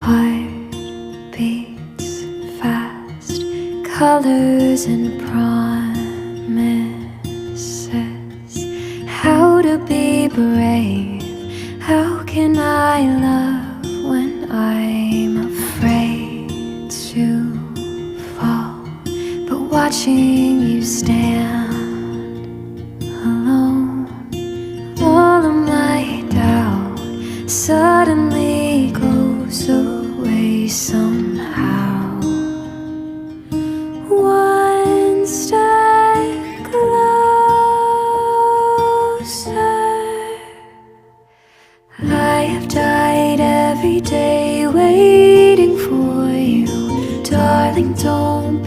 heart beats fast, colors and promises. How to be brave, how can I love when I'm afraid to fall? But watching you stand alone, all of my doubt suddenly goes away somehow. One step closer. I have died every day waiting for you, darling, don't